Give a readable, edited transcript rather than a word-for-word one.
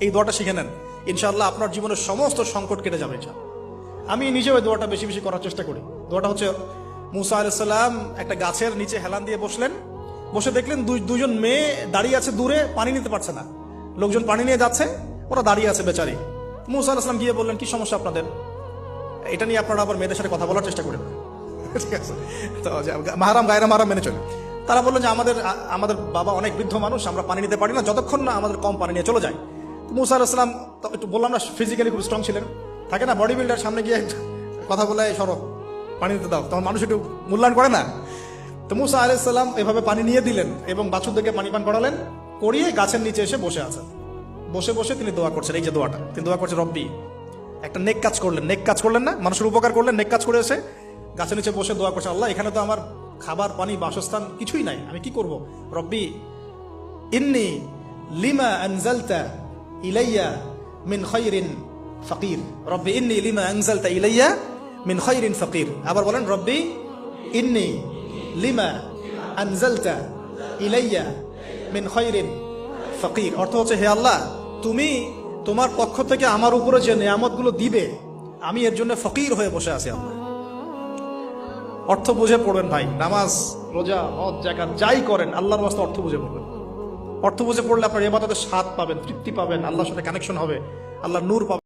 এই দোয়াটা শিখে নেন, ইনশাআল্লাহ আপনার জীবনের সমস্ত সংকট কেটে যাবে। আমি নিজেও এই দোয়াটা বেশি বেশি করার চেষ্টা করি। দোয়াটা হচ্ছে, মুসা আলাইহিস সালাম একটা গাছের নিচে হেলান দিয়ে বসলেন, বসে দেখলেন দুইজন মেয়ে দাঁড়িয়ে আছে দূরে, পানি নিতে পারছে না। লোকজন পানি নিয়ে যাচ্ছে, ওরা দাঁড়িয়ে আছে বেচারি। মুসা আলাইহিস সালাম গিয়ে বললেন, কি সমস্যা আপনাদের? এটা নিয়ে আপনারা আবার মেয়েদের সাথে কথা বলার চেষ্টা করেন, ঠিক আছে? তো মাহারাম গায়রা মাহারাম মেনে চলে। তারা বললেন যে আমাদের বাবা অনেক বৃদ্ধ মানুষ, আমরা পানি নিতে পারি না যতক্ষণ না আমাদের কম পানি নিয়ে চলে যায়। মুসা আলাইহিস সালাম একটু বললাম না, ফিজিক্যালি খুব স্ট্রং ছিলেন, থাকে না বডি বিল্ডার, সামনে গিয়ে কথা বলে সরো পানি দিতে দাও, তখন মানুষ একটু মূল্যায়ন করে না। তো মুসা আলাইহিস সালাম এভাবে পানি নিয়ে দিলেন এবং বাছুরদেরকে পানি পান করালেন, করিয়ে গাছের নিচে এসে বসে আছেন। বসে বসে তিনি দোয়া করছেন, এই যে দোয়াটা তিনি দোয়া করছেন, রব্বি, একটা নেক কাজ করলেন, নেক কাজ করলেন না, মানুষের উপকার করলেন, নেক কাজ করে এসে গাছের নিচে বসে দোয়া করছেন, আল্লাহ এখানে তো আমার খাবার পানি বাসস্থান কিছুই নাই, আমি কি করব? রব্বি ইন্নী লিমা আনজালতা ইলাইয়া মিন খায়রিন ফাকির, রব্বি ইন্নী লিমা আনজালতা ইলাইয়া মিন খায়রিন ফাকির। আবার বলেন, রব্বি ইন্নী লিমা আনজালতা ইলাইয়া মিন খায়রিন ফাকির। অর্থ হচ্ছে, হে আল্লাহ, তুমি তোমার পক্ষ থেকে আমার উপরে যে নিয়ামতগুলো দিবে, আমি এর জন্য ফকির হয়ে বসে আছি। আল্লাহ অর্থ বুঝে পড়বেন ভাই, নামাজ রোজা হজ যাকাত যাই করেন আল্লাহর ওয়াস্তে অর্থ বুঝে পড়বেন। অর্থ বুঝে পড়লে আপনার ইবাদতের স্বাদ পাবেন, তৃপ্তি পাবেন, আল্লাহর সাথে কানেকশন হবে, আল্লাহর নূর পাবেন।